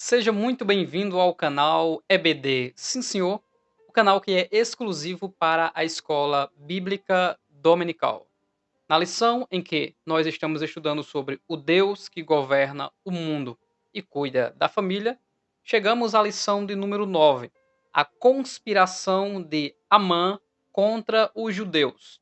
Seja muito bem-vindo ao canal EBD. Sim, senhor, o canal que é exclusivo para a escola bíblica dominical. Na lição em que nós estamos estudando sobre o Deus que governa o mundo e cuida da família, chegamos à lição de número 9, a conspiração de Amã contra os judeus.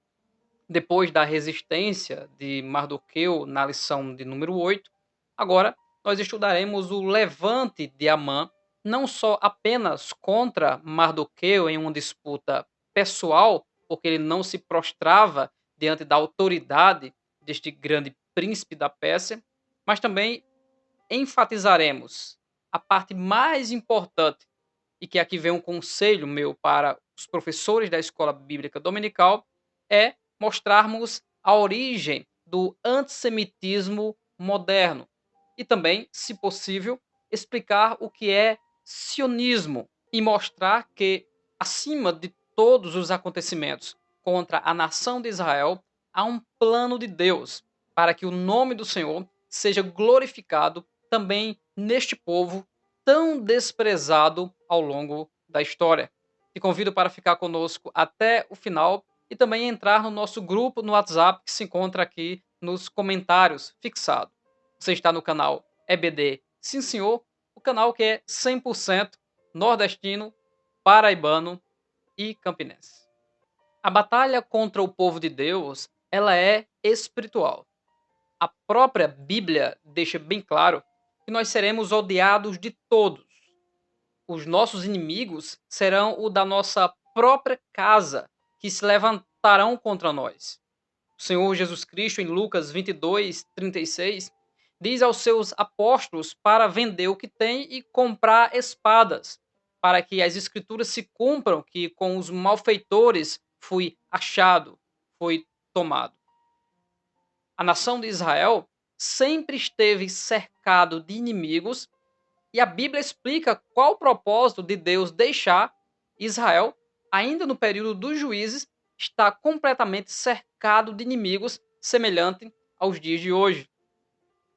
Depois da resistência de Mardoqueu na lição de número 8, agora nós estudaremos o levante de Amã, não só apenas contra Mardoqueu em uma disputa pessoal, porque ele não se prostrava diante da autoridade deste grande príncipe da Pérsia, mas também enfatizaremos a parte mais importante, e que aqui vem um conselho meu para os professores da escola bíblica dominical, é mostrarmos a origem do antissemitismo moderno e também, se possível, explicar o que é sionismo e mostrar que, acima de todos os acontecimentos contra a nação de Israel, há um plano de Deus para que o nome do Senhor seja glorificado também neste povo tão desprezado ao longo da história. Te convido para ficar conosco até o final e também entrar no nosso grupo no WhatsApp que se encontra aqui nos comentários fixado. Você está no canal EBD Sim Senhor, o canal que é 100% nordestino, paraibano e campinense. A batalha contra o povo de Deus, ela é espiritual. A própria Bíblia deixa bem claro que nós seremos odiados de todos. Os nossos inimigos serão o da nossa própria casa, que se levantarão contra nós. O Senhor Jesus Cristo, em Lucas 22, 36, diz aos seus apóstolos para vender o que tem e comprar espadas, para que as escrituras se cumpram que com os malfeitores fui achado, foi tomado. A nação de Israel sempre esteve cercado de inimigos e a Bíblia explica qual o propósito de Deus deixar Israel, ainda no período dos juízes, estar completamente cercado de inimigos, semelhante aos dias de hoje.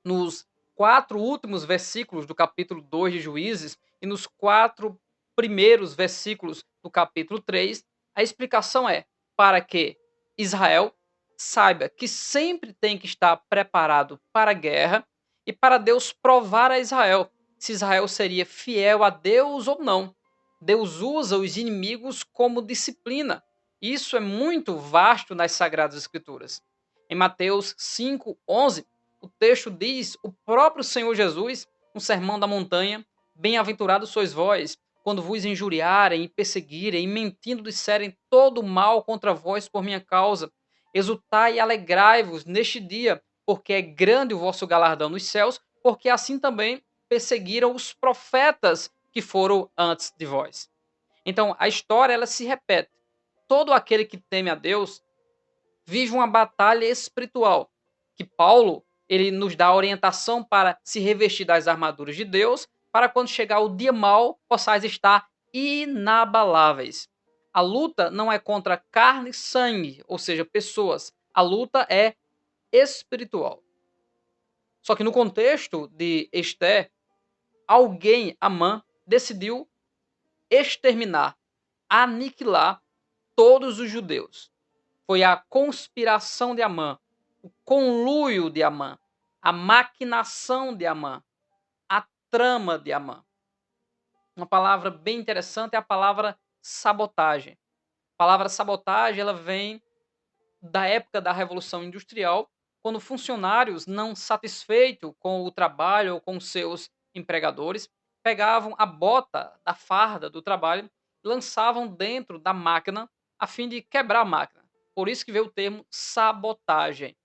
Nos 4 últimos versículos do capítulo 2 de Juízes e nos 4 primeiros versículos do capítulo 3, a explicação é para que Israel saiba que sempre tem que estar preparado para a guerra e para Deus provar a Israel se Israel seria fiel a Deus ou não. Deus usa os inimigos como disciplina. Isso é muito vasto nas Sagradas Escrituras. Em Mateus 5:11, o texto diz, o próprio Senhor Jesus, no Sermão da Montanha, bem-aventurados sois vós, quando vos injuriarem e perseguirem, e mentindo disserem todo o mal contra vós por minha causa. Exultai e alegrai-vos neste dia, porque é grande o vosso galardão nos céus, porque assim também perseguiram os profetas que foram antes de vós. Então, a história ela se repete. Todo aquele que teme a Deus vive uma batalha espiritual, que Paulo ele nos dá a orientação para se revestir das armaduras de Deus, para quando chegar o dia mau, possais estar inabaláveis. A luta não é contra carne e sangue, ou seja, pessoas. A luta é espiritual. Só que no contexto de Esté, alguém, Amã, decidiu exterminar, aniquilar todos os judeus. Foi a conspiração de Amã, o conluio de Amã, a maquinação de Amã, a trama de Amã. Uma palavra bem interessante é a palavra sabotagem. A palavra sabotagem ela vem da época da Revolução Industrial, quando funcionários não satisfeitos com o trabalho ou com seus empregadores pegavam a bota da farda do trabalho e lançavam dentro da máquina a fim de quebrar a máquina. Por isso que veio o termo sabotagem.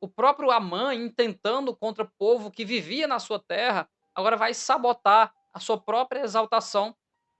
O próprio Amã, intentando contra o povo que vivia na sua terra, agora vai sabotar a sua própria exaltação,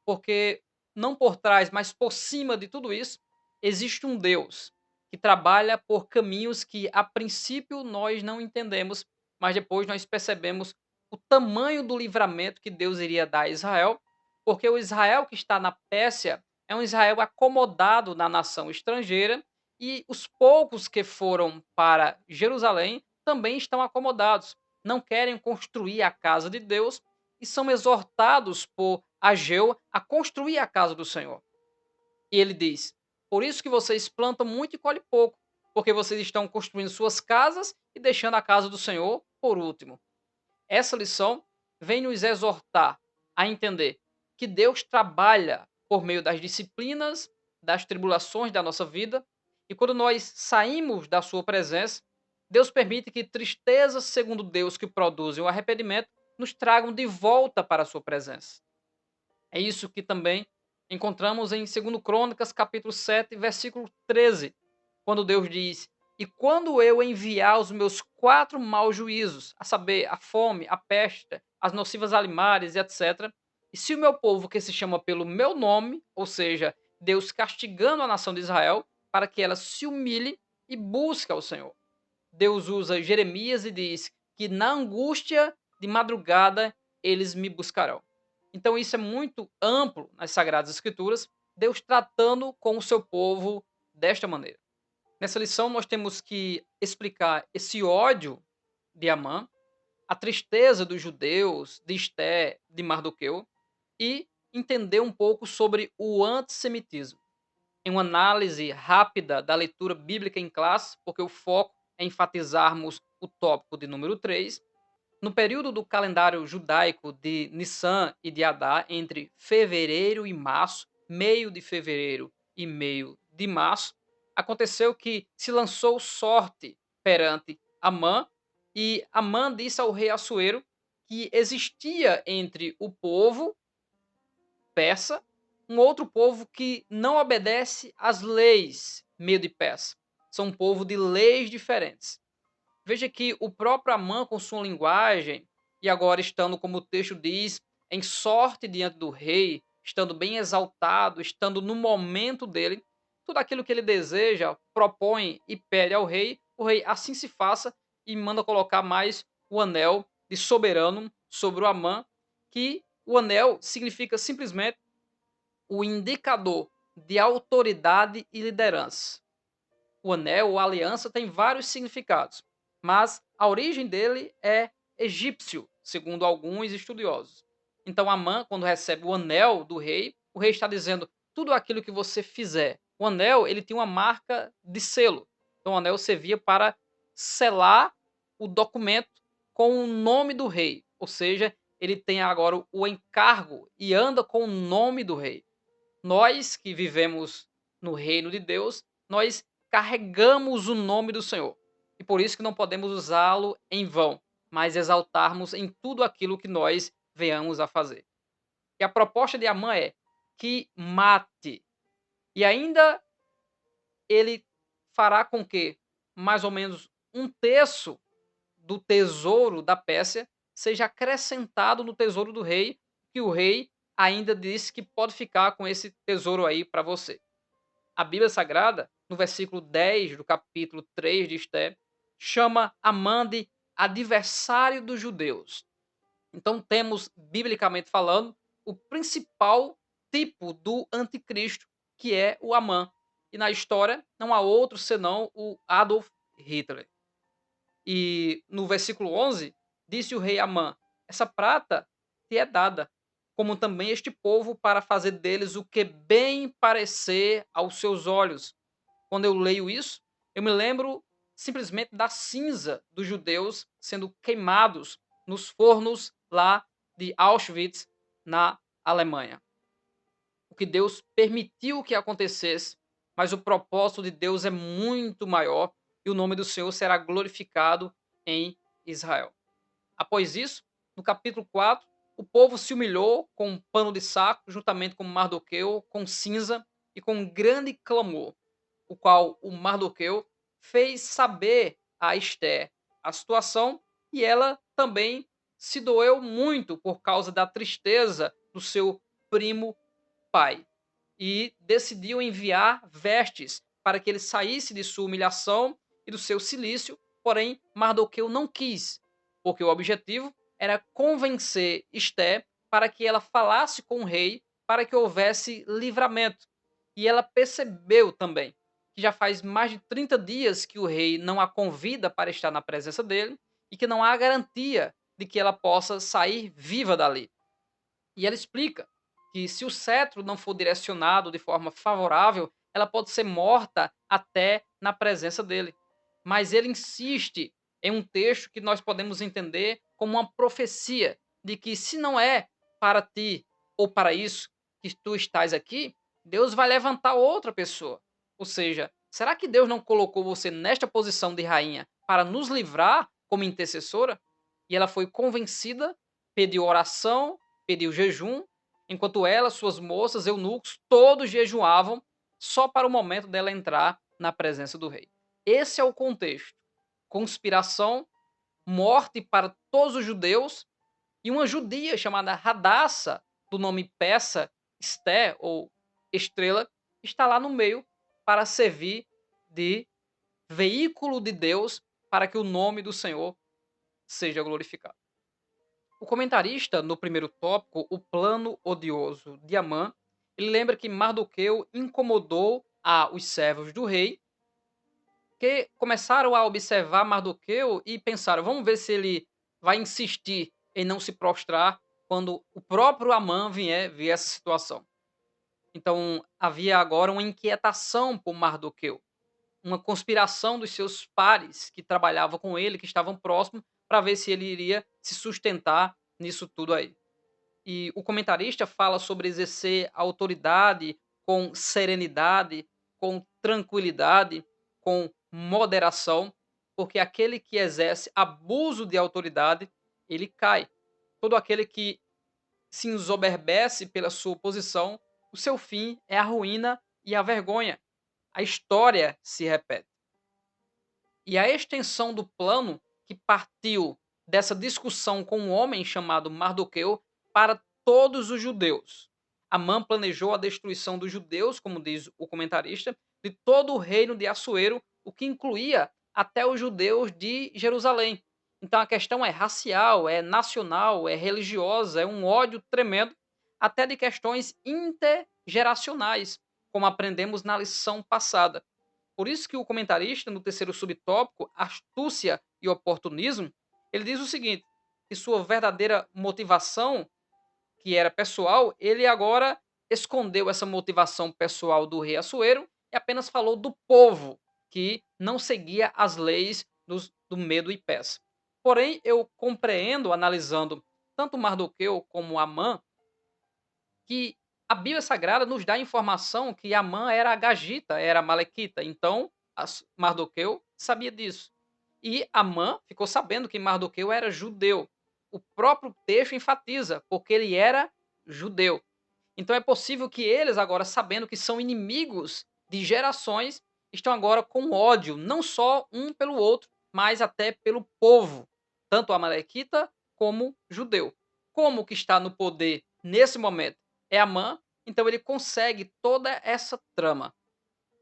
porque não por trás, mas por cima de tudo isso, existe um Deus que trabalha por caminhos que a princípio nós não entendemos, mas depois nós percebemos o tamanho do livramento que Deus iria dar a Israel, porque o Israel que está na Pérsia é um Israel acomodado na nação estrangeira e os poucos que foram para Jerusalém também estão acomodados. Não querem construir a casa de Deus e são exortados por Ageu a construir a casa do Senhor. E ele diz: por isso que vocês plantam muito e colhem pouco, porque vocês estão construindo suas casas e deixando a casa do Senhor por último. Essa lição vem nos exortar a entender que Deus trabalha por meio das disciplinas, das tribulações da nossa vida, e quando nós saímos da sua presença, Deus permite que tristezas, segundo Deus, que produzem o arrependimento, nos tragam de volta para a sua presença. É isso que também encontramos em 2 Crônicas, capítulo 7, versículo 13, quando Deus diz: "E quando eu enviar os meus 4 maus juízos, a saber, a fome, a peste, as nocivas alimares e etc., e se o meu povo que se chama pelo meu nome", ou seja, Deus castigando a nação de Israel, para que ela se humilhe e busque ao Senhor. Deus usa Jeremias e diz que na angústia de madrugada eles me buscarão. Então isso é muito amplo nas Sagradas Escrituras, Deus tratando com o seu povo desta maneira. Nessa lição nós temos que explicar esse ódio de Amã, a tristeza dos judeus, de Esté, de Mardoqueu, e entender um pouco sobre o antissemitismo. Em uma análise rápida da leitura bíblica em classe, porque o foco é enfatizarmos o tópico de número 3. No período do calendário judaico de Nissan e de Adar, entre fevereiro e março, meio de fevereiro e meio de março, aconteceu que se lançou sorte perante Amã, e Amã disse ao rei Assuero que existia entre o povo persa um outro povo que não obedece às leis medo persa. São um povo de leis diferentes. Veja que o próprio Amã, com sua linguagem, e agora estando, como o texto diz, em sorte diante do rei, estando bem exaltado, estando no momento dele, tudo aquilo que ele deseja, propõe e pede ao rei, o rei assim se faça e manda colocar mais o anel de soberano sobre o Amã, que o anel significa simplesmente o indicador de autoridade e liderança. O anel ou aliança tem vários significados, mas a origem dele é egípcio, segundo alguns estudiosos. Então Amã, quando recebe o anel do rei, o rei está dizendo tudo aquilo que você fizer. O anel, ele tinha uma marca de selo. Então o anel servia para selar o documento com o nome do rei, ou seja, ele tem agora o encargo e anda com o nome do rei. Nós que vivemos no reino de Deus, nós carregamos o nome do Senhor. E por isso que não podemos usá-lo em vão, mas exaltarmos em tudo aquilo que nós venhamos a fazer. E a proposta de Amã é que mate. E ainda ele fará com que mais ou menos um terço do tesouro da Pérsia seja acrescentado no tesouro do rei, que o rei ainda disse que pode ficar com esse tesouro aí para você. A Bíblia Sagrada, no versículo 10 do capítulo 3 de Esté, chama Amã de adversário dos judeus. Então temos, biblicamente falando, o principal tipo do anticristo, que é o Amã. E na história não há outro senão o Adolf Hitler. E no versículo 11, disse o rei Amã: essa prata te é dada, como também este povo, para fazer deles o que bem parecer aos seus olhos. Quando eu leio isso, eu me lembro simplesmente da cinza dos judeus sendo queimados nos fornos lá de Auschwitz, na Alemanha. O que Deus permitiu que acontecesse, mas o propósito de Deus é muito maior e o nome do Senhor será glorificado em Israel. Após isso, no capítulo 4, o povo se humilhou com um pano de saco, juntamente com Mardoqueu, com cinza e com um grande clamor, o qual o Mardoqueu fez saber a Esté a situação, e ela também se doeu muito por causa da tristeza do seu primo pai, e decidiu enviar vestes para que ele saísse de sua humilhação e do seu cilício, porém Mardoqueu não quis, porque o objetivo era convencer Esté para que ela falasse com o rei para que houvesse livramento. E ela percebeu também que já faz mais de 30 dias que o rei não a convida para estar na presença dele e que não há garantia de que ela possa sair viva dali. E ela explica que se o cetro não for direcionado de forma favorável, ela pode ser morta até na presença dele. Mas ele insiste em um texto que nós podemos entender como uma profecia de que se não é para ti ou para isso que tu estás aqui, Deus vai levantar outra pessoa. Ou seja, será que Deus não colocou você nesta posição de rainha para nos livrar como intercessora? E ela foi convencida, pediu oração, pediu jejum, enquanto ela, suas moças, eunucos, todos jejuavam só para o momento dela entrar na presença do rei. Esse é o contexto. Conspiração, morte para todos os judeus e uma judia chamada Radassa, do nome persa Esté ou Estrela, está lá no meio para servir de veículo de Deus para que o nome do Senhor seja glorificado. O comentarista, no primeiro tópico, o plano odioso de Amã, ele lembra que Mardoqueu incomodou os servos do rei, que começaram a observar Mardoqueu e pensaram: vamos ver se ele vai insistir em não se prostrar quando o próprio Amã ver essa situação. Então havia agora uma inquietação por Mardoqueu, uma conspiração dos seus pares que trabalhavam com ele, que estavam próximos, para ver se ele iria se sustentar nisso tudo aí. E o comentarista fala sobre exercer a autoridade com serenidade, com tranquilidade, com moderação, porque aquele que exerce abuso de autoridade, ele cai. Todo aquele que se ensoberbece pela sua posição, o seu fim é a ruína e a vergonha. A história se repete. E a extensão do plano que partiu dessa discussão com um homem chamado Mardoqueu para todos os judeus. Amã planejou a destruição dos judeus, como diz o comentarista, de todo o reino de Assuero, o que incluía até os judeus de Jerusalém. Então a questão é racial, é nacional, é religiosa, é um ódio tremendo, até de questões intergeracionais, como aprendemos na lição passada. Por isso que o comentarista, no terceiro subtópico, astúcia e oportunismo, ele diz o seguinte, que sua verdadeira motivação, que era pessoal, ele agora escondeu essa motivação pessoal do rei Assuero e apenas falou do povo, que não seguia as leis do medo e peça. Porém, eu compreendo, analisando tanto Mardoqueu como Amã, que a Bíblia Sagrada nos dá a informação que Amã era agagita, era malequita. Então, Mardoqueu sabia disso. E Amã ficou sabendo que Mardoqueu era judeu. O próprio texto enfatiza, porque ele era judeu. Então é possível que eles, agora sabendo que são inimigos de gerações, estão agora com ódio, não só um pelo outro, mas até pelo povo, tanto amalequita como judeu. Como que está no poder nesse momento é Amã, então ele consegue toda essa trama.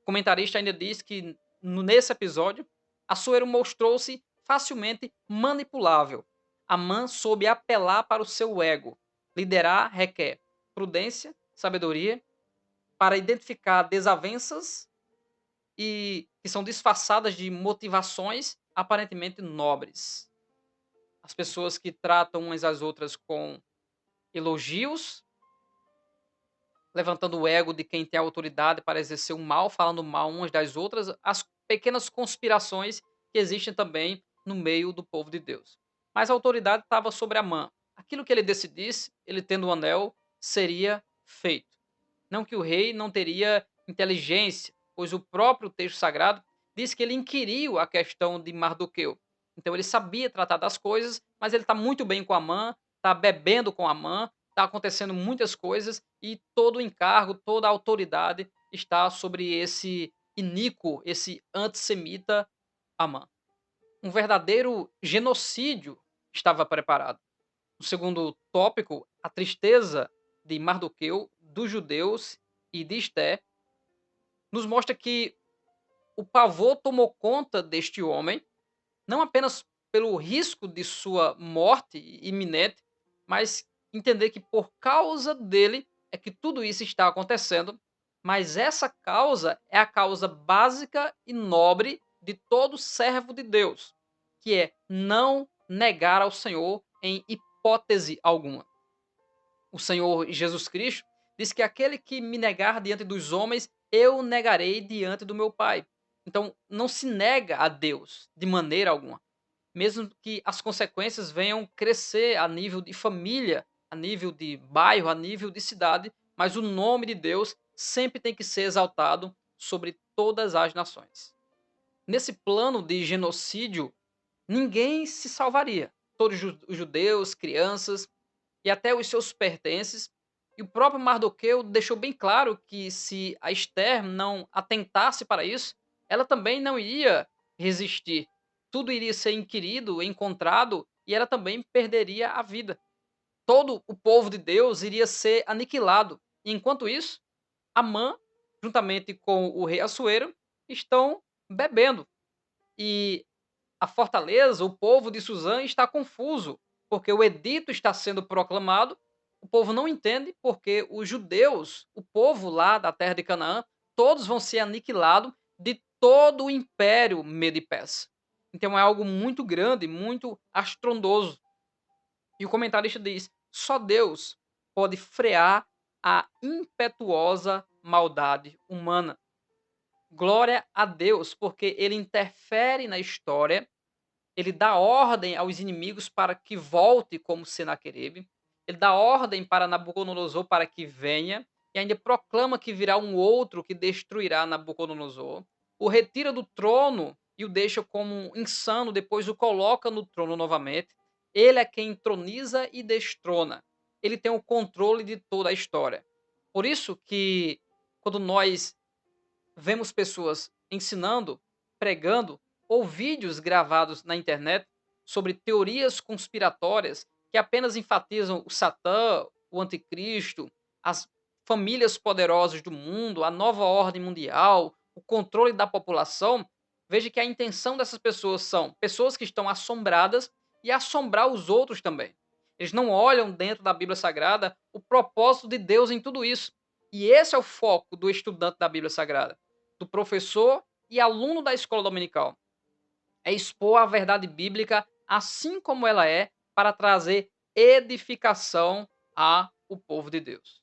O comentarista ainda diz que nesse episódio, Assuero mostrou-se facilmente manipulável. Amã soube apelar para o seu ego. Liderar requer prudência, sabedoria, para identificar desavenças e que são disfarçadas de motivações aparentemente nobres. As pessoas que tratam umas às outras com elogios, levantando o ego de quem tem autoridade para exercer o mal, falando mal umas das outras, as pequenas conspirações que existem também no meio do povo de Deus. Mas a autoridade estava sobre Amã. Aquilo que ele decidisse, ele tendo o anel, seria feito. Não que o rei não teria inteligência, pois o próprio texto sagrado diz que ele inquiriu a questão de Mardoqueu. Então ele sabia tratar das coisas, mas ele está muito bem com Amã, está bebendo com Amã, está acontecendo muitas coisas e todo o encargo, toda a autoridade está sobre esse iníquo, esse antissemita Amã. Um verdadeiro genocídio estava preparado. No segundo tópico, a tristeza de Mardoqueu, dos judeus e de Esté, nos mostra que o pavor tomou conta deste homem, não apenas pelo risco de sua morte iminente, mas entender que por causa dele é que tudo isso está acontecendo, mas essa causa é a causa básica e nobre de todo servo de Deus, que é não negar ao Senhor em hipótese alguma. O Senhor Jesus Cristo diz que aquele que me negar diante dos homens, eu negarei diante do meu Pai. Então, não se nega a Deus de maneira alguma, mesmo que as consequências venham crescer a nível de família, a nível de bairro, a nível de cidade, mas o nome de Deus sempre tem que ser exaltado sobre todas as nações. Nesse plano de genocídio, ninguém se salvaria. Todos os judeus, crianças e até os seus pertences. E o próprio Mardoqueu deixou bem claro que se a Esther não atentasse para isso, ela também não iria resistir. Tudo iria ser inquirido, encontrado, e ela também perderia a vida. Todo o povo de Deus iria ser aniquilado. E enquanto isso, Amã, juntamente com o rei Assuero, estão bebendo. E a fortaleza, o povo de Suzã está confuso, porque o edito está sendo proclamado, o povo não entende, porque os judeus, o povo lá da terra de Canaã, todos vão ser aniquilados de todo o império Medo-Persa. Então é algo muito grande, muito astrondoso. E o comentarista diz: só Deus pode frear a impetuosa maldade humana. Glória a Deus, porque ele interfere na história, ele dá ordem aos inimigos para que volte como Senaqueribe, ele dá ordem para Nabucodonosor para que venha, e ainda proclama que virá um outro que destruirá Nabucodonosor, o retira do trono e o deixa como um insano, depois o coloca no trono novamente. Ele é quem entroniza e destrona. Ele tem o controle de toda a história. Por isso que quando nós vemos pessoas ensinando, pregando ou vídeos gravados na internet sobre teorias conspiratórias que apenas enfatizam o Satã, o anticristo, as famílias poderosas do mundo, a nova ordem mundial, o controle da população. Veja que a intenção dessas pessoas são pessoas que estão assombradas e assombrar os outros também. Eles não olham dentro da Bíblia Sagrada o propósito de Deus em tudo isso. E esse é o foco do estudante da Bíblia Sagrada, do professor e aluno da escola dominical. É expor a verdade bíblica assim como ela é, para trazer edificação ao povo de Deus.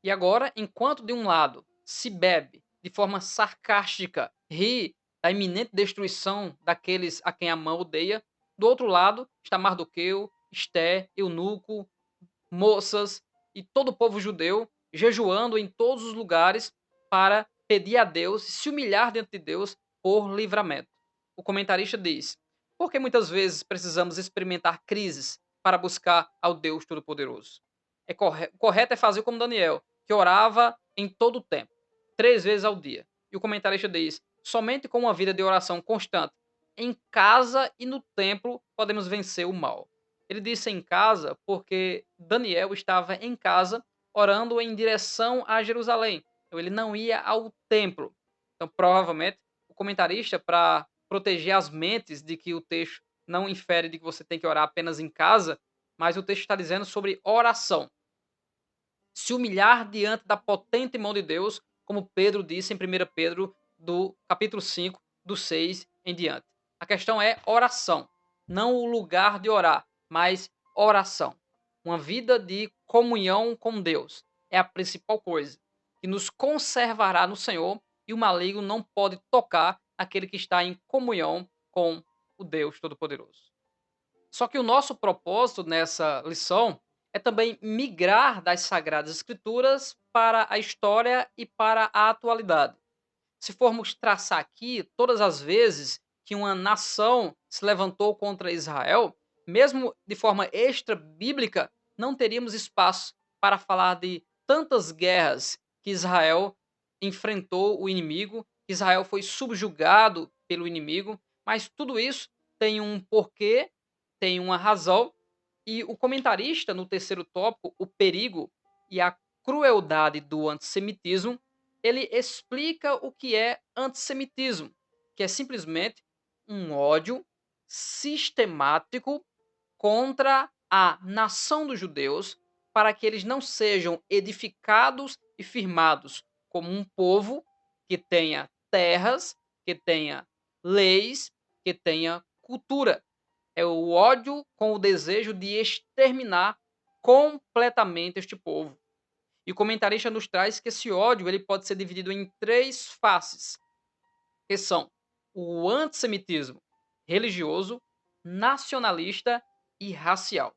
E agora, enquanto de um lado se bebe de forma sarcástica, ri da iminente destruição daqueles a quem a mão odeia, do outro lado está Mardoqueu, Esté, Eunuco, moças e todo o povo judeu jejuando em todos os lugares para pedir a Deus e se humilhar diante de Deus por livramento. O comentarista diz: por que muitas vezes precisamos experimentar crises para buscar ao Deus Todo-Poderoso? O correto é fazer como Daniel, que orava em todo o tempo, 3 vezes ao dia. E o comentarista diz: somente com uma vida de oração constante, em casa e no templo, podemos vencer o mal. Ele disse em casa porque Daniel estava em casa orando em direção a Jerusalém. Então ele não ia ao templo. Então, provavelmente, o comentarista, para proteger as mentes de que o texto não infere de que você tem que orar apenas em casa, mas o texto está dizendo sobre oração. Se humilhar diante da potente mão de Deus, como Pedro disse em 1 Pedro, do capítulo 5, do 6 em diante. A questão é oração, não o lugar de orar, mas oração. Uma vida de comunhão com Deus é a principal coisa que nos conservará no Senhor, e o maligno não pode tocar aquele que está em comunhão com o Deus Todo-Poderoso. Só que o nosso propósito nessa lição é também migrar das Sagradas Escrituras para a história e para a atualidade. Se formos traçar aqui todas as vezes que uma nação se levantou contra Israel, mesmo de forma extra-bíblica, não teríamos espaço para falar de tantas guerras que Israel enfrentou o inimigo, que Israel foi subjugado pelo inimigo, mas tudo isso tem um porquê, tem uma razão, e o comentarista, no terceiro tópico, o perigo e a crueldade do antissemitismo, ele explica o que é antissemitismo, que é simplesmente um ódio sistemático contra a nação dos judeus, para que eles não sejam edificados e firmados como um povo que tenha terras, que tenha leis, que tenha cultura. É o ódio com o desejo de exterminar completamente este povo. E o comentarista nos traz que esse ódio ele pode ser dividido em três faces, que são o antissemitismo religioso, nacionalista e racial.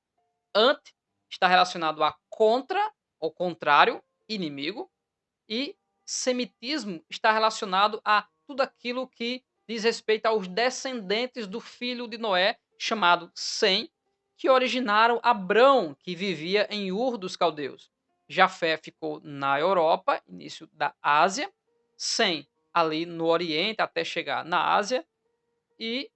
Anti está relacionado a contra, ou contrário, inimigo, e semitismo está relacionado a tudo aquilo que diz respeito aos descendentes do filho de Noé, chamado Sem, que originaram Abrão, que vivia em Ur dos Caldeus. Jafé ficou na Europa, início da Ásia, Sem ali no Oriente até chegar na Ásia, e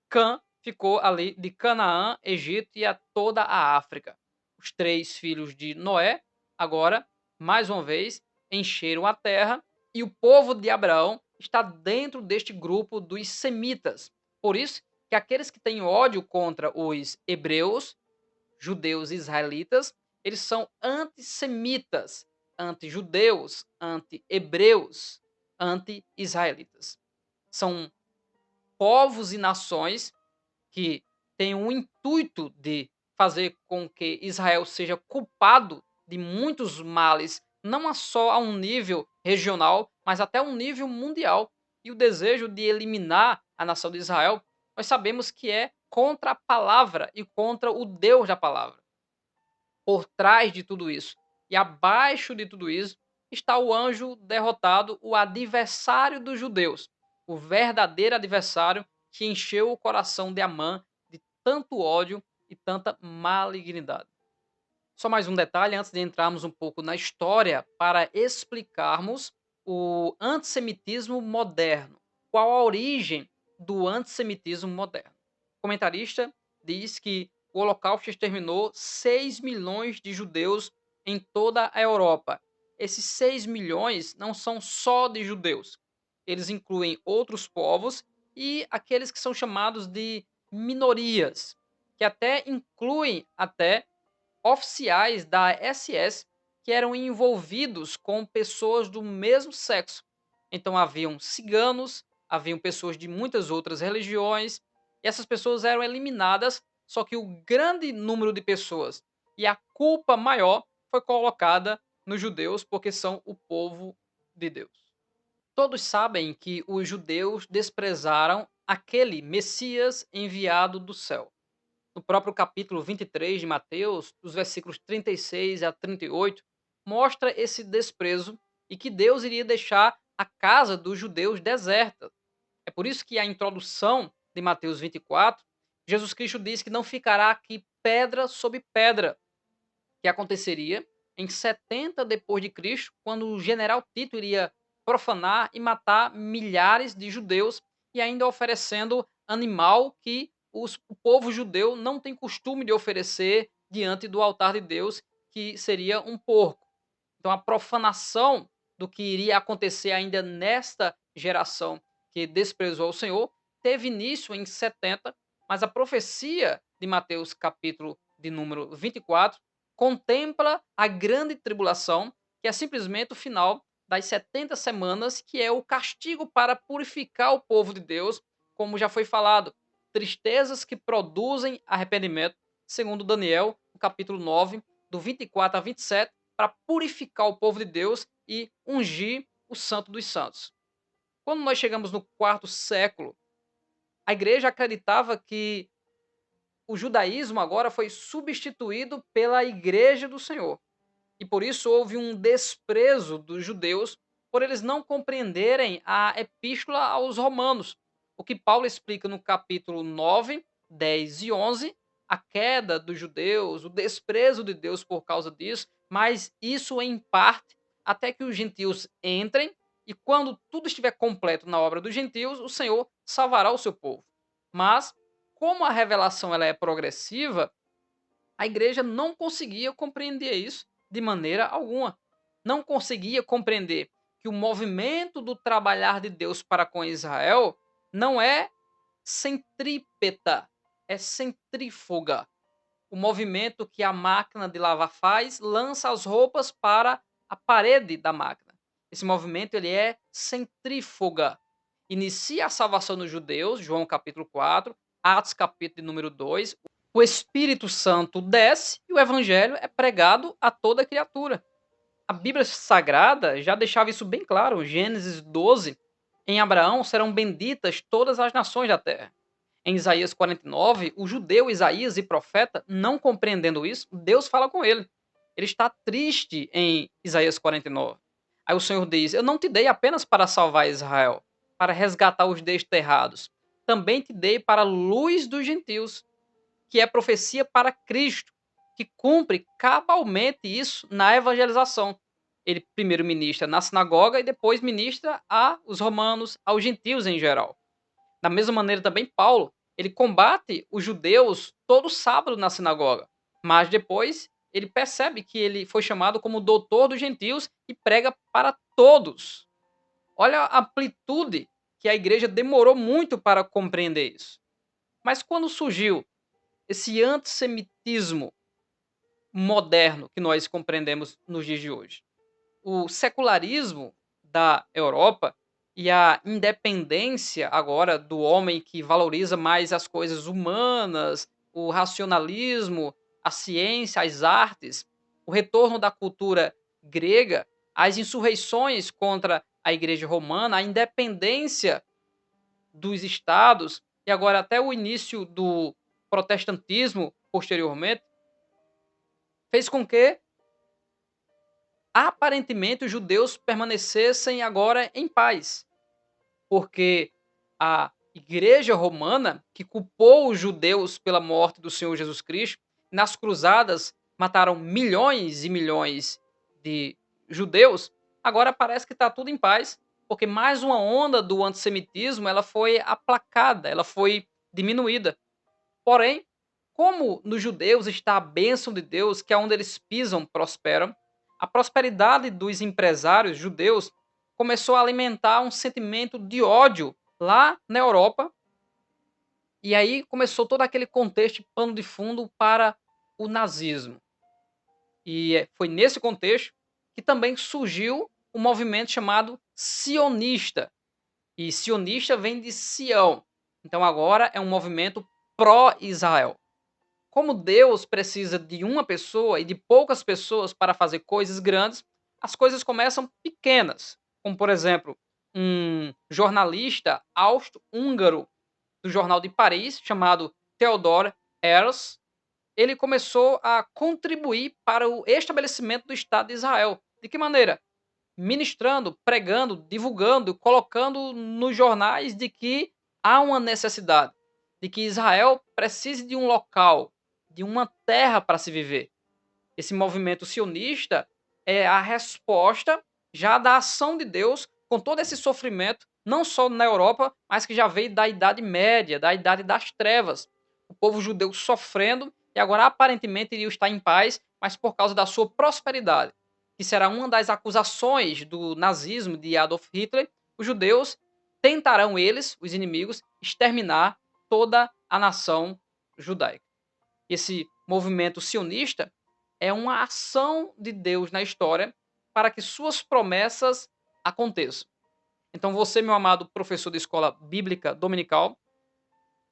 Cã ficou ali de Canaã, Egito e a toda a África. Os três filhos de Noé, agora, mais uma vez, encheram a terra e o povo de Abraão está dentro deste grupo dos semitas. Por isso que aqueles que têm ódio contra os hebreus, judeus e israelitas, eles são antissemitas, anti-judeus, anti-hebreus, anti-israelitas. São povos e nações que têm o intuito de fazer com que Israel seja culpado de muitos males, não só a um nível regional, mas até um nível mundial. E o desejo de eliminar a nação de Israel, nós sabemos que é contra a palavra e contra o Deus da palavra. Por trás de tudo isso e abaixo de tudo isso está o anjo derrotado, o adversário dos judeus, o verdadeiro adversário que encheu o coração de Amã de tanto ódio e tanta malignidade. Só mais um detalhe antes de entrarmos um pouco na história para explicarmos o antissemitismo moderno. Qual a origem do antissemitismo moderno? O comentarista diz que o Holocausto exterminou 6 milhões de judeus em toda a Europa. Esses 6 milhões não são só de judeus. Eles incluem outros povos e aqueles que são chamados de minorias, que até incluem até oficiais da SS que eram envolvidos com pessoas do mesmo sexo. Então haviam ciganos, haviam pessoas de muitas outras religiões, e essas pessoas eram eliminadas, só que o grande número de pessoas e a culpa maior foi colocada nos judeus, porque são o povo de Deus. Todos sabem que os judeus desprezaram aquele Messias enviado do céu. No próprio capítulo 23 de Mateus, dos versículos 36 a 38, mostra esse desprezo e que Deus iria deixar a casa dos judeus deserta. É por isso que a introdução de Mateus 24, Jesus Cristo diz que não ficará aqui pedra sobre pedra, que aconteceria em 70 depois de Cristo, quando o general Tito iria profanar e matar milhares de judeus e ainda oferecendo animal que o povo judeu não tem costume de oferecer diante do altar de Deus, que seria um porco. Então a profanação do que iria acontecer ainda nesta geração que desprezou o Senhor teve início em 70, mas a profecia de Mateus capítulo de número 24 contempla a grande tribulação, que é simplesmente o final das 70 semanas, que é o castigo para purificar o povo de Deus, como já foi falado, tristezas que produzem arrependimento, segundo Daniel, no capítulo 9, do 24 a 27, para purificar o povo de Deus e ungir o Santo dos Santos. Quando nós chegamos no quarto século, a igreja acreditava que o judaísmo agora foi substituído pela igreja do Senhor. E por isso houve um desprezo dos judeus por eles não compreenderem a epístola aos romanos. O que Paulo explica no capítulo 9, 10 e 11, a queda dos judeus, o desprezo de Deus por causa disso, mas isso em parte até que os gentios entrem e quando tudo estiver completo na obra dos gentios, o Senhor salvará o seu povo. Mas como a revelação ela é progressiva, a igreja não conseguia compreender isso de maneira alguma. Não conseguia compreender que o movimento do trabalhar de Deus para com Israel não é centrípeta, é centrífuga. O movimento que a máquina de lavar faz lança as roupas para a parede da máquina. Esse movimento ele é centrífuga. Inicia a salvação dos judeus, João capítulo 4, Atos capítulo de número 2, o Espírito Santo desce e o evangelho é pregado a toda criatura. A Bíblia Sagrada já deixava isso bem claro, Gênesis 12, em Abraão serão benditas todas as nações da terra. Em Isaías 49, o judeu Isaías e profeta, não compreendendo isso, Deus fala com ele. Ele está triste em Isaías 49. Aí o Senhor diz: Eu não te dei apenas para salvar Israel, para resgatar os desterrados. Também te dei para a luz dos gentios, que é profecia para Cristo, que cumpre cabalmente isso na evangelização. Ele primeiro ministra na sinagoga e depois ministra aos romanos, aos gentios em geral. Da mesma maneira também Paulo, ele combate os judeus todo sábado na sinagoga, mas depois ele percebe que ele foi chamado como doutor dos gentios e prega para todos. Olha a amplitude que a igreja demorou muito para compreender isso. Mas quando surgiu esse antissemitismo moderno que nós compreendemos nos dias de hoje? O secularismo da Europa e a independência agora do homem que valoriza mais as coisas humanas, o racionalismo, a ciência, as artes, o retorno da cultura grega, as insurreições contra a Igreja Romana, a independência dos estados e agora até o início do protestantismo posteriormente, fez com que aparentemente os judeus permanecessem agora em paz, porque a Igreja Romana, que culpou os judeus pela morte do Senhor Jesus Cristo, nas cruzadas mataram milhões e milhões de judeus, agora parece que está tudo em paz, porque mais uma onda do antissemitismo ela foi aplacada, ela foi diminuída. Porém, como nos judeus está a bênção de Deus, que aonde eles pisam prosperam, a prosperidade dos empresários judeus começou a alimentar um sentimento de ódio lá na Europa, e aí começou todo aquele contexto, pano de fundo para o nazismo. E foi nesse contexto que também surgiu um movimento chamado sionista. E sionista vem de Sião. Então agora é um movimento pró-Israel. Como Deus precisa de uma pessoa e de poucas pessoas para fazer coisas grandes, as coisas começam pequenas. Como, por exemplo, um jornalista austro-húngaro do Jornal de Paris, chamado Theodor Herzl, ele começou a contribuir para o estabelecimento do Estado de Israel. De que maneira? Ministrando, pregando, divulgando, colocando nos jornais de que há uma necessidade, de que Israel precise de um local, de uma terra para se viver. Esse movimento sionista é a resposta já da ação de Deus com todo esse sofrimento, não só na Europa, mas que já veio da Idade Média, da Idade das Trevas. O povo judeu sofrendo e agora aparentemente iria estar em paz, mas por causa da sua prosperidade, que será uma das acusações do nazismo de Adolf Hitler, os judeus tentarão eles, os inimigos, exterminar toda a nação judaica. Esse movimento sionista é uma ação de Deus na história para que suas promessas aconteçam. Então você, meu amado professor de escola bíblica dominical,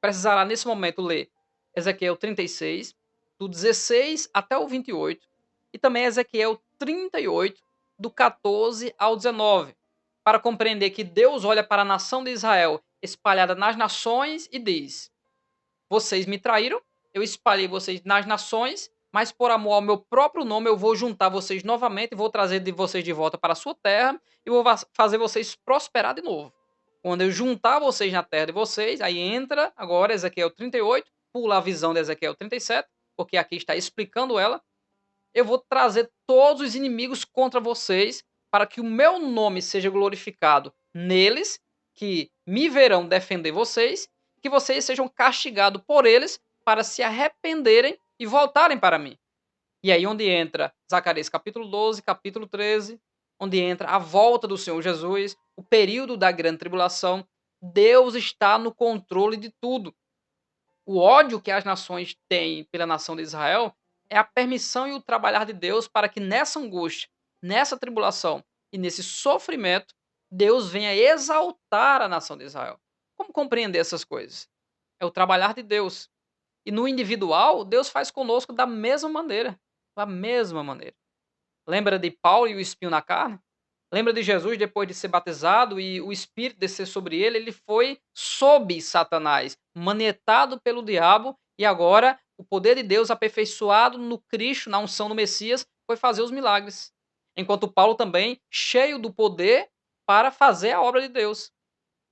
precisará nesse momento ler Ezequiel 36, do 16 até o 28, e também Ezequiel 38, do 14 ao 19, para compreender que Deus olha para a nação de Israel espalhada nas nações e diz: Vocês me traíram, eu espalhei vocês nas nações, mas por amor ao meu próprio nome eu vou juntar vocês novamente, vou trazer de vocês de volta para a sua terra e vou fazer vocês prosperar de novo. Quando eu juntar vocês na terra de vocês, aí entra agora Ezequiel 38, pula a visão de Ezequiel 37, porque aqui está explicando ela. Eu vou trazer todos os inimigos contra vocês para que o meu nome seja glorificado neles, que me verão defender vocês, que vocês sejam castigados por eles para se arrependerem e voltarem para mim. E aí onde entra Zacarias capítulo 12, capítulo 13, onde entra a volta do Senhor Jesus, o período da grande tribulação. Deus está no controle de tudo. O ódio que as nações têm pela nação de Israel é a permissão e o trabalhar de Deus para que nessa angústia, nessa tribulação e nesse sofrimento, Deus venha exaltar a nação de Israel. Como compreender essas coisas? É o trabalhar de Deus. E no individual, Deus faz conosco da mesma maneira. Da mesma maneira. Lembra de Paulo e o espinho na carne? Lembra de Jesus depois de ser batizado e o Espírito descer sobre ele? Ele foi sob Satanás, manietado pelo diabo, e agora o poder de Deus aperfeiçoado no Cristo, na unção do Messias, foi fazer os milagres. Enquanto Paulo também, cheio do poder para fazer a obra de Deus.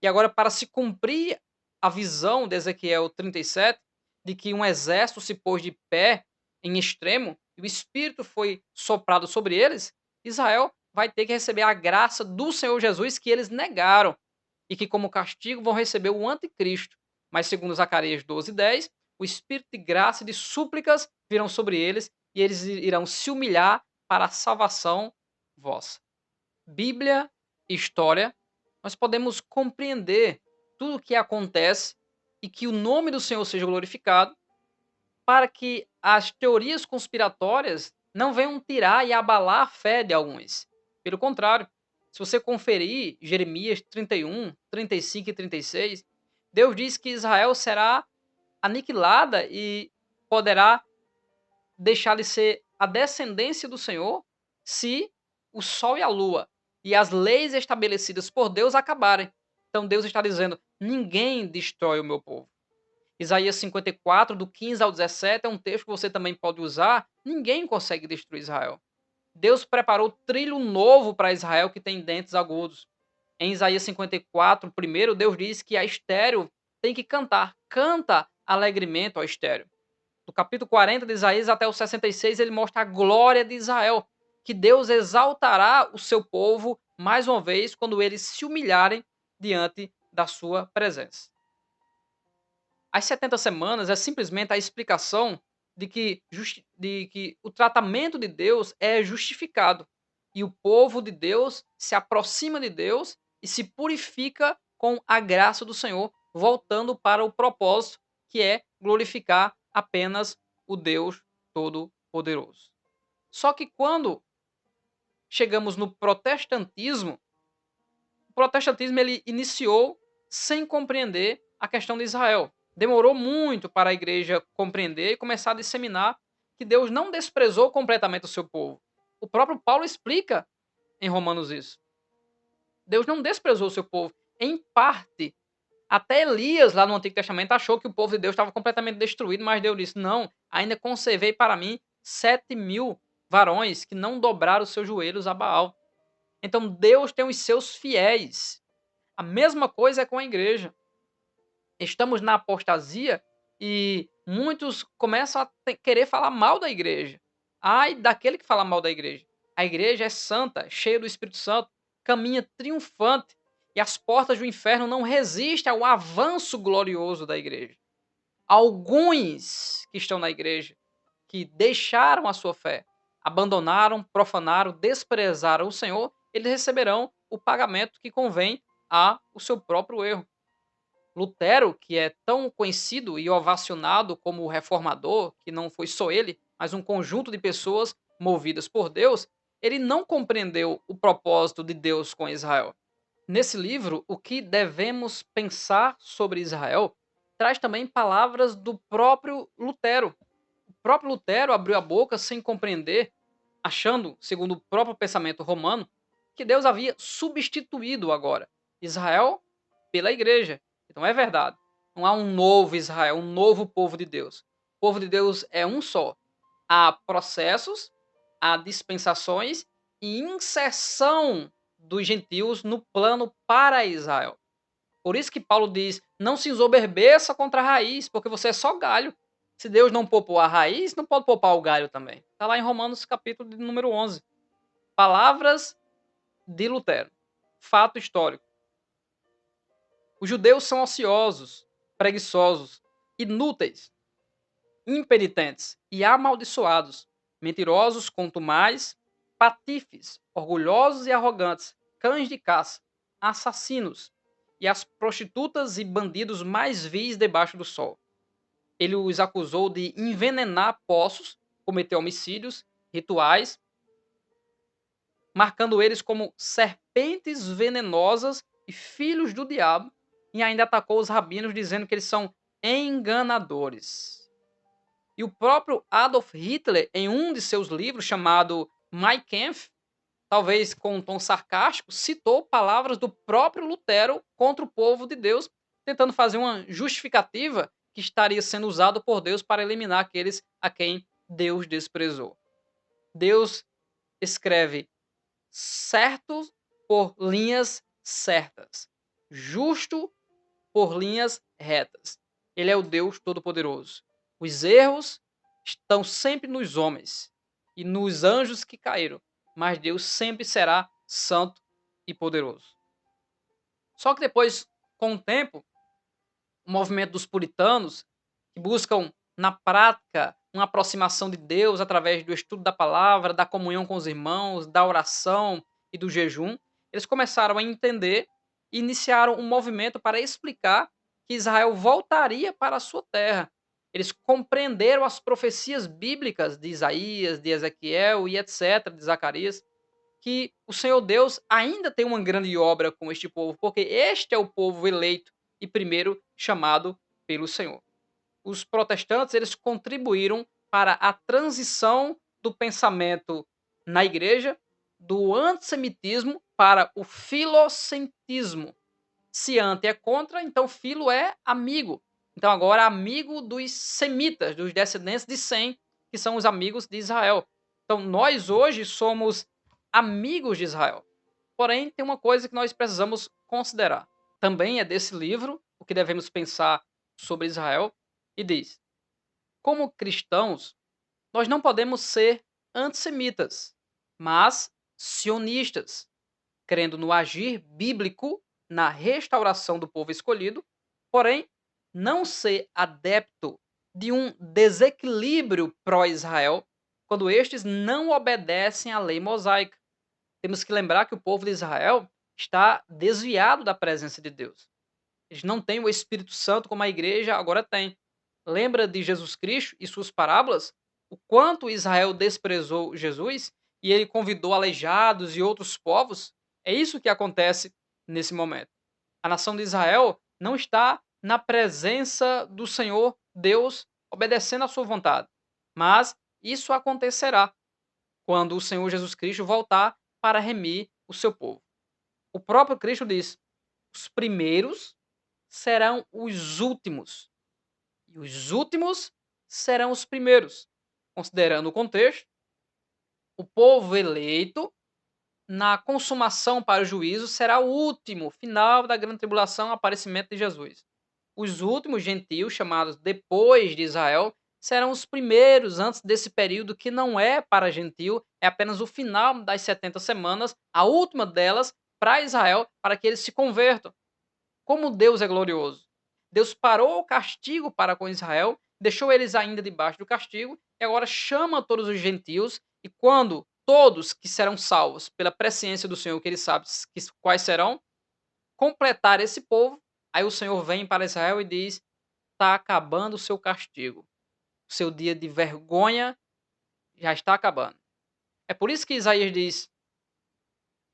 E agora, para se cumprir a visão de Ezequiel 37, de que um exército se pôs de pé em extremo, e o Espírito foi soprado sobre eles, Israel vai ter que receber a graça do Senhor Jesus que eles negaram, e que, como castigo, vão receber o anticristo. Mas, segundo Zacarias 12:10, o Espírito de graça e de súplicas virão sobre eles, e eles irão se humilhar para a salvação vossa. Bíblia e história, nós podemos compreender tudo o que acontece e que o nome do Senhor seja glorificado, para que as teorias conspiratórias não venham tirar e abalar a fé de alguns. Pelo contrário, se você conferir Jeremias 31, 35 e 36, Deus diz que Israel será aniquilada e poderá deixar de ser a descendência do Senhor se o sol e a lua e as leis estabelecidas por Deus acabarem. Então Deus está dizendo: ninguém destrói o meu povo. Isaías 54, do 15 ao 17, é um texto que você também pode usar. Ninguém consegue destruir Israel. Deus preparou trilho novo para Israel que tem dentes agudos. Em Isaías 54, primeiro, Deus diz que a estéreo tem que cantar. Canta alegremente ao estéreo. Do capítulo 40 de Isaías até o 66, ele mostra a glória de Israel, que Deus exaltará o seu povo mais uma vez quando eles se humilharem diante da sua presença. As 70 semanas é simplesmente a explicação de que o tratamento de Deus é justificado e o povo de Deus se aproxima de Deus e se purifica com a graça do Senhor, voltando para o propósito que é glorificar apenas o Deus Todo-Poderoso. Só que quando chegamos no protestantismo, o protestantismo ele iniciou sem compreender a questão de Israel. Demorou muito para a igreja compreender e começar a disseminar que Deus não desprezou completamente o seu povo. O próprio Paulo explica em Romanos isso. Deus não desprezou o seu povo. Em parte, até Elias, lá no Antigo Testamento, achou que o povo de Deus estava completamente destruído, mas Deus disse: não, ainda conservei para mim 7.000 varões que não dobraram os seus joelhos a Baal. Então Deus tem os seus fiéis. A mesma coisa é com a igreja. Estamos na apostasia e muitos começam a querer falar mal da igreja. Ai daquele que fala mal da igreja. A igreja é santa, cheia do Espírito Santo, caminha triunfante e as portas do inferno não resistem ao avanço glorioso da igreja. Alguns que estão na igreja, que deixaram a sua fé, abandonaram, profanaram, desprezaram o Senhor, eles receberão o pagamento que convém ao seu próprio erro. Lutero, que é tão conhecido e ovacionado como o reformador, que não foi só ele, mas um conjunto de pessoas movidas por Deus, ele não compreendeu o propósito de Deus com Israel. Nesse livro, O que devemos pensar sobre Israel, traz também palavras do próprio Lutero. O próprio Lutero abriu a boca sem compreender, achando, segundo o próprio pensamento romano, que Deus havia substituído agora Israel pela igreja. Então é verdade. Não há um novo Israel, um novo povo de Deus. O povo de Deus é um só. Há processos, há dispensações e inserção dos gentios no plano para Israel. Por isso que Paulo diz: não se ensoberbeça contra a raiz, porque você é só galho. Se Deus não poupou a raiz, não pode poupar o galho também. Está lá em Romanos capítulo de número 11. Palavras de Lutero. Fato histórico. Os judeus são ociosos, preguiçosos, inúteis, impenitentes e amaldiçoados, mentirosos, contumazes, patifes, orgulhosos e arrogantes, cães de caça, assassinos e as prostitutas e bandidos mais vis debaixo do sol. Ele os acusou de envenenar poços, cometer homicídios, rituais, marcando eles como serpentes venenosas e filhos do diabo, e ainda atacou os rabinos dizendo que eles são enganadores. E o próprio Adolf Hitler, em um de seus livros chamado Mein Kampf, talvez com um tom sarcástico, citou palavras do próprio Lutero contra o povo de Deus, tentando fazer uma justificativa que estaria sendo usado por Deus para eliminar aqueles a quem Deus desprezou. Deus escreve certo por linhas certas, justo por linhas retas. Ele é o Deus Todo-Poderoso. Os erros estão sempre nos homens e nos anjos que caíram, mas Deus sempre será santo e poderoso. Só que depois, com o tempo, o movimento dos puritanos, que buscam na prática uma aproximação de Deus através do estudo da palavra, da comunhão com os irmãos, da oração e do jejum, eles começaram a entender e iniciaram um movimento para explicar que Israel voltaria para a sua terra. Eles compreenderam as profecias bíblicas de Isaías, de Ezequiel e etc., de Zacarias, que o Senhor Deus ainda tem uma grande obra com este povo, porque este é o povo eleito e primeiro chamado pelo Senhor. Os protestantes, eles contribuíram para a transição do pensamento na igreja do antissemitismo para o filocentrismo. Se ante é contra, então filo é amigo. Então agora amigo dos semitas, dos descendentes de Sem, que são os amigos de Israel. Então nós hoje somos amigos de Israel. Porém, tem uma coisa que nós precisamos considerar. Também é desse livro o que devemos pensar sobre Israel e diz: como cristãos, nós não podemos ser antissemitas, mas sionistas, crendo no agir bíblico na restauração do povo escolhido, porém não ser adepto de um desequilíbrio pró-Israel quando estes não obedecem à lei mosaica. Temos que lembrar que o povo de Israel está desviado da presença de Deus. Eles não têm o Espírito Santo como a igreja agora tem. Lembra de Jesus Cristo e suas parábolas? O quanto Israel desprezou Jesus e ele convidou aleijados e outros povos? É isso que acontece nesse momento. A nação de Israel não está na presença do Senhor Deus obedecendo à sua vontade. Mas isso acontecerá quando o Senhor Jesus Cristo voltar para remir o seu povo. O próprio Cristo diz: os primeiros serão os últimos, e os últimos serão os primeiros. Considerando o contexto, o povo eleito, na consumação para o juízo, será o último, final da grande tribulação, aparecimento de Jesus. Os últimos gentios, chamados depois de Israel, serão os primeiros antes desse período que não é para gentio, é apenas o final das 70 semanas, a última delas para Israel, para que eles se convertam. Como Deus é glorioso. Deus parou o castigo para com Israel, deixou eles ainda debaixo do castigo, e agora chama todos os gentios, e quando todos que serão salvos pela presciência do Senhor, que ele sabe quais serão, completar esse povo, aí o Senhor vem para Israel e diz: está acabando o seu castigo. O seu dia de vergonha já está acabando. É por isso que Isaías diz: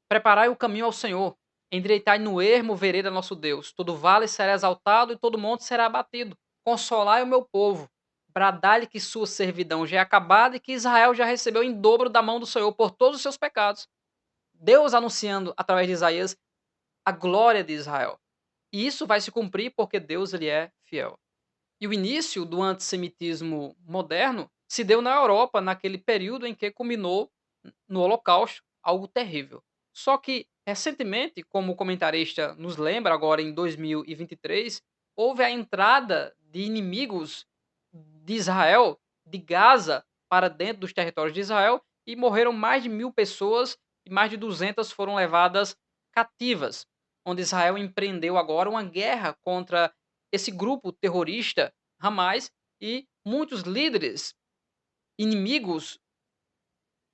preparai o caminho ao Senhor, endireitai no ermo vereda nosso Deus. Todo vale será exaltado e todo monte será abatido. Consolai o meu povo, bradai-lhe que sua servidão já é acabada e que Israel já recebeu em dobro da mão do Senhor por todos os seus pecados. Deus anunciando através de Isaías a glória de Israel. E isso vai se cumprir porque Deus ele é fiel. E o início do antissemitismo moderno se deu na Europa, naquele período em que culminou no Holocausto, algo terrível. Só que, recentemente, como o comentarista nos lembra, agora em 2023, houve a entrada de inimigos de Israel, de Gaza, para dentro dos territórios de Israel e morreram mais de 1.000 pessoas e mais de 200 foram levadas cativas, onde Israel empreendeu agora uma guerra contra esse grupo terrorista Hamas e muitos líderes inimigos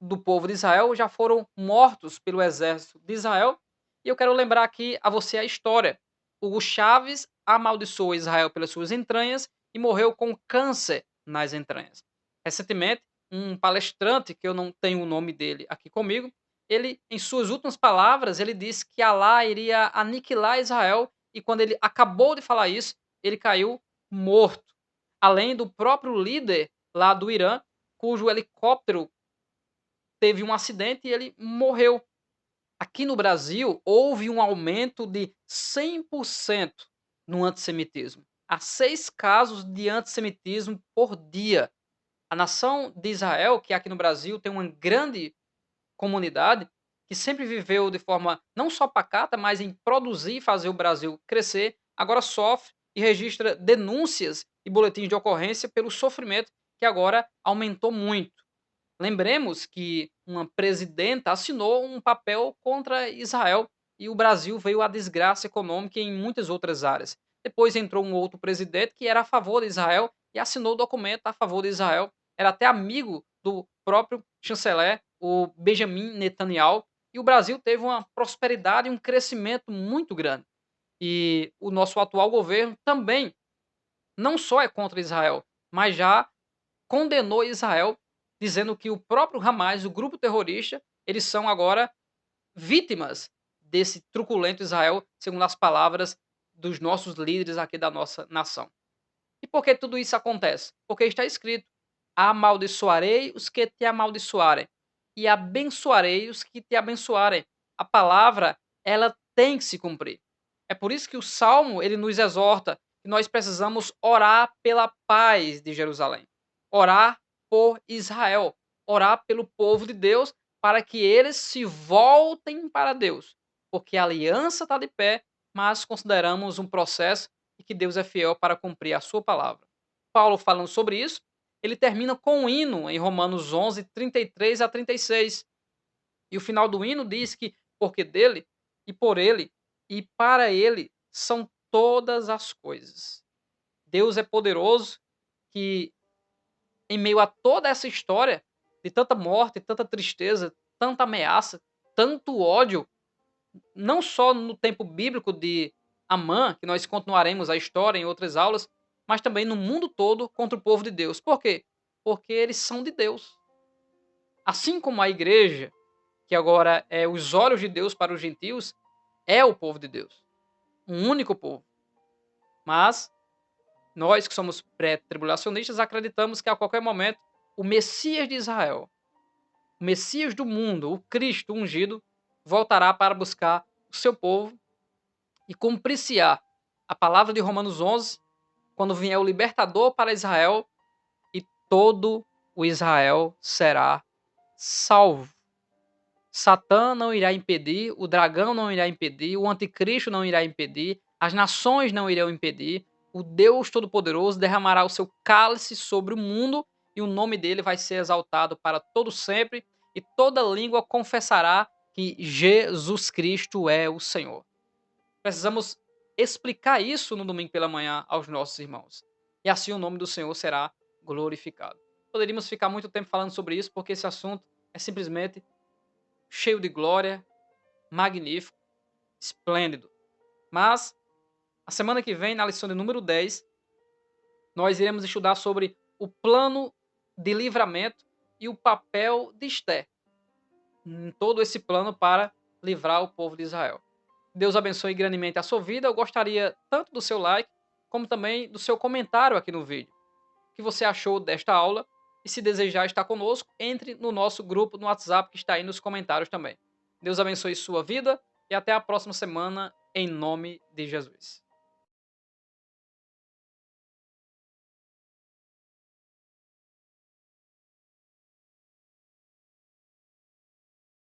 do povo de Israel já foram mortos pelo exército de Israel. E eu quero lembrar aqui a você a história. Hugo Chávez amaldiçoou Israel pelas suas entranhas e morreu com câncer nas entranhas. Recentemente, um palestrante, que eu não tenho o nome dele aqui comigo, ele, em suas últimas palavras, ele disse que Alá iria aniquilar Israel e quando ele acabou de falar isso, ele caiu morto. Além do próprio líder lá do Irã, cujo helicóptero teve um acidente e ele morreu. Aqui no Brasil, houve um aumento de 100% no antissemitismo. Há 6 casos de antissemitismo por dia. A nação de Israel, que aqui no Brasil tem uma grande comunidade, que sempre viveu de forma não só pacata, mas em produzir e fazer o Brasil crescer, agora sofre e registra denúncias e boletins de ocorrência pelo sofrimento que agora aumentou muito. Lembremos que uma presidenta assinou um papel contra Israel e o Brasil veio à desgraça econômica em muitas outras áreas. Depois entrou um outro presidente que era a favor de Israel e assinou o documento a favor de Israel. Era até amigo do próprio chanceler, o Benjamin Netanyahu, e o Brasil teve uma prosperidade e um crescimento muito grande. E o nosso atual governo também não só é contra Israel, mas já condenou Israel, dizendo que o próprio Hamas, o grupo terrorista, eles são agora vítimas desse truculento Israel, segundo as palavras dos nossos líderes aqui da nossa nação. E por que tudo isso acontece? Porque está escrito: amaldiçoarei os que te amaldiçoarem, e abençoarei os que te abençoarem. A palavra, ela tem que se cumprir. É por isso que o Salmo, ele nos exorta que nós precisamos orar pela paz de Jerusalém, orar por Israel, orar pelo povo de Deus, para que eles se voltem para Deus, porque a aliança está de pé, mas consideramos um processo e que Deus é fiel para cumprir a sua palavra. Paulo, falando sobre isso, ele termina com um hino em Romanos 11, 33 a 36. E o final do hino diz que porque dele e por ele e para ele são todas as coisas. Deus é poderoso, que em meio a toda essa história de tanta morte, tanta tristeza, tanta ameaça, tanto ódio, não só no tempo bíblico de Amã, que nós continuaremos a história em outras aulas, mas também no mundo todo contra o povo de Deus. Por quê? Porque eles são de Deus. Assim como a igreja, que agora é os olhos de Deus para os gentios, é o povo de Deus. Um único povo. Mas nós que somos pré-tribulacionistas acreditamos que a qualquer momento o Messias de Israel, o Messias do mundo, o Cristo ungido, voltará para buscar o seu povo e cumprir-se-á a palavra de Romanos 11, quando vier o libertador para Israel e todo o Israel será salvo. Satã não irá impedir, o dragão não irá impedir, o anticristo não irá impedir, as nações não irão impedir. O Deus Todo-Poderoso derramará o seu cálice sobre o mundo e o nome dele vai ser exaltado para todo sempre e toda língua confessará que Jesus Cristo é o Senhor. Precisamos explicar isso no domingo pela manhã aos nossos irmãos. E assim o nome do Senhor será glorificado. Poderíamos ficar muito tempo falando sobre isso, porque esse assunto é simplesmente cheio de glória, magnífico, esplêndido. Mas, a semana que vem, na lição de número 10, nós iremos estudar sobre o plano de livramento e o papel de Esté em todo esse plano para livrar o povo de Israel. Deus abençoe grandemente a sua vida. Eu gostaria tanto do seu like, como também do seu comentário aqui no vídeo. O que você achou desta aula? E se desejar estar conosco, entre no nosso grupo no WhatsApp que está aí nos comentários também. Deus abençoe sua vida e até a próxima semana, em nome de Jesus.